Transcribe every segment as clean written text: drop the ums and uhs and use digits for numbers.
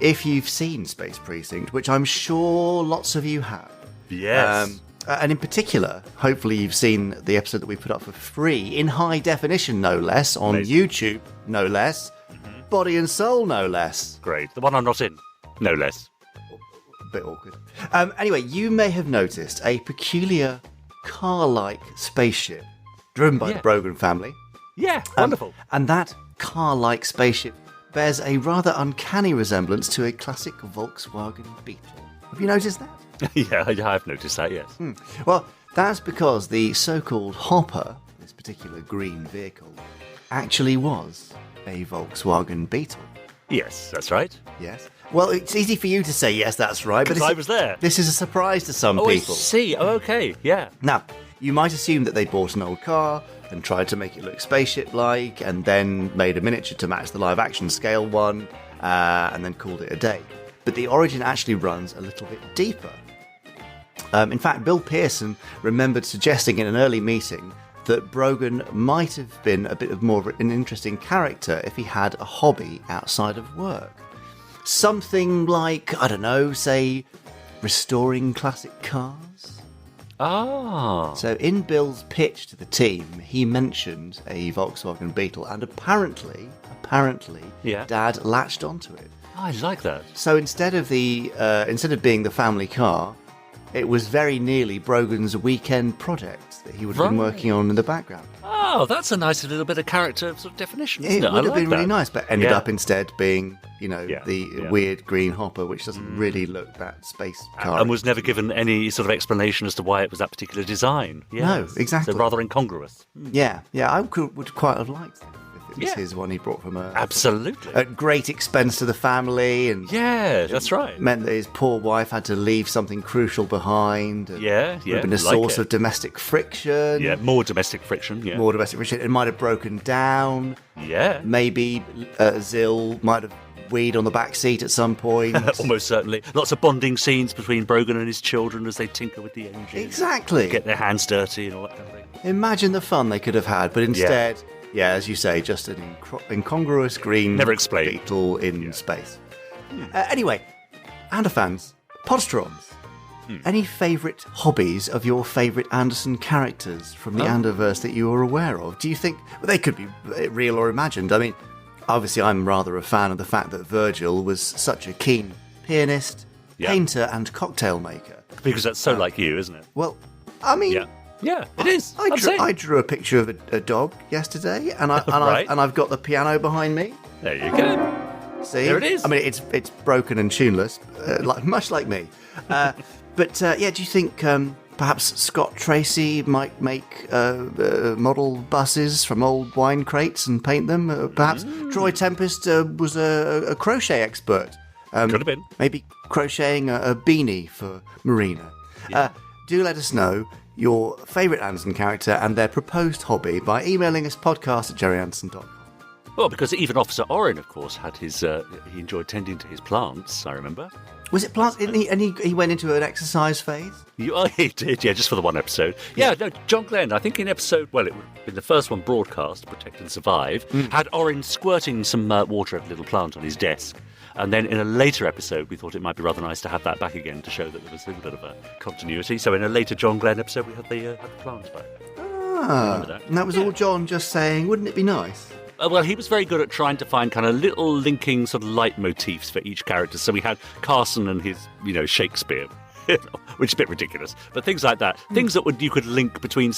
if you've seen Space Precinct, which I'm sure lots of you have. Yes. And in particular, hopefully you've seen the episode that we put up for free, in high definition, no less, on YouTube, no less, Body and Soul, no less. Great. The one I'm not in, no less. A bit awkward. Anyway, you may have noticed a peculiar car-like spaceship driven by the Brogan family. Yeah, wonderful. And that car-like spaceship bears a rather uncanny resemblance to a classic Volkswagen Beetle. Have you noticed that? Yeah, I've noticed that, yes. Well, that's because the so-called Hopper, this particular green vehicle, actually was a Volkswagen Beetle. Yes, that's right. Yes. Well, it's easy for you to say yes, that's right, but I was there. This is a surprise to some Oh, people. I see. Oh, okay, yeah. Now, you might assume that they bought an old car and tried to make it look spaceship-like, and then made a miniature to match the live-action scale one, and then called it a day. But the origin actually runs a little bit deeper. In fact, Bill Pearson remembered suggesting in an early meeting that Brogan might have been a bit of more of an interesting character if he had a hobby outside of work. Something like, I don't know, say, restoring classic cars? Ah. So in Bill's pitch to the team, he mentioned a Volkswagen Beetle, and apparently, Dad latched onto it. I like that. So instead of being the family car, it was very nearly Brogan's weekend project that he would have been working on in the background. Oh, that's a nice little bit of character sort of definition, isn't It it? would have I like been really that. nice, but ended up instead being, the weird green Hopper, which doesn't really look that space car. And was never given any sort of explanation as to why it was that particular design. Yes. No, exactly. So rather incongruous. Yeah, I would quite have liked it if it was his one he brought from Absolutely. at great expense to the family, and that's right. meant that his poor wife had to leave something crucial behind. And Yeah, would have been a source of domestic friction. Yeah, more domestic friction. Yeah, More domestic friction. It might have broken down. Yeah, Maybe Zill might have weed on the back seat at some point. almost certainly. Lots of bonding scenes between Brogan and his children as they tinker with the engine. Exactly. Get their hands dirty and all that kind of thing. Imagine the fun they could have had, but instead, as you say, just an incongruous green Never explained. Beetle in space. Anyway, Ander fans, Podstrons, any favourite hobbies of your favourite Anderson characters from the Anderverse that you are aware of? Do you think they could be real or imagined? I mean, obviously I'm rather a fan of the fact that Virgil was such a keen pianist, painter and cocktail maker. Because that's so like you, isn't it? Well, I mean... Yeah, it is. I drew a picture of a dog yesterday, and I've got the piano behind me. There you go. See, there it is. I mean, it's broken and tuneless, much like me. But do you think perhaps Scott Tracy might make model buses from old wine crates and paint them? Perhaps Troy Tempest was a crochet expert. Could have been. Maybe crocheting a beanie for Marina. Do let us know your favourite Anderson character and their proposed hobby by emailing us podcast@gerryanderson.com. Well, because even Officer Orin, of course, had his. He enjoyed tending to his plants. I remember. Was it plants? And he went into an exercise phase? He did, just for the one episode. Yeah, no, John Glenn, I think in episode, well, it would have been the first one broadcast, Protect and Survive, had Orin squirting some water at a little plant on his desk. And then in a later episode, we thought it might be rather nice to have that back again to show that there was a little bit of a continuity. So in a later John Glenn episode, we had the plants back. Remember that? And that was all John just saying, wouldn't it be nice? Well, he was very good at trying to find kind of little linking sort of leitmotifs for each character. So we had Carson and his, Shakespeare, which is a bit ridiculous, but things like that, things that you could link between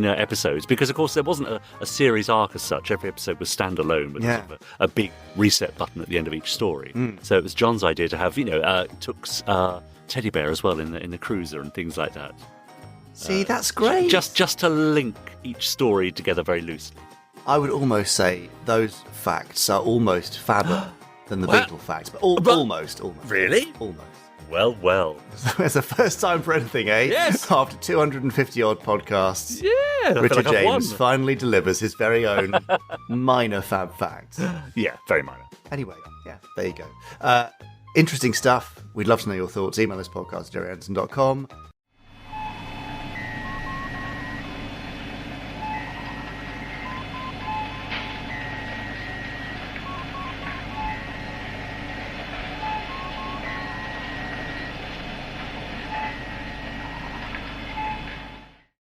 episodes, because of course there wasn't a series arc as such. Every episode was standalone with sort of a big reset button at the end of each story. So it was John's idea to have, Took's teddy bear as well in the cruiser and things like that. See, that's great. Just to link each story together very loosely. I would almost say those facts are almost fabber than the Beetle facts, but almost. Really? Almost. Well. It's the first time for anything, eh? Yes. After 250-odd podcasts, Yeah. Richard James finally delivers his very own minor fab facts. Yeah, very minor. Anyway, there you go. Interesting stuff. We'd love to know your thoughts. Email us podcast@gerryanderson.com.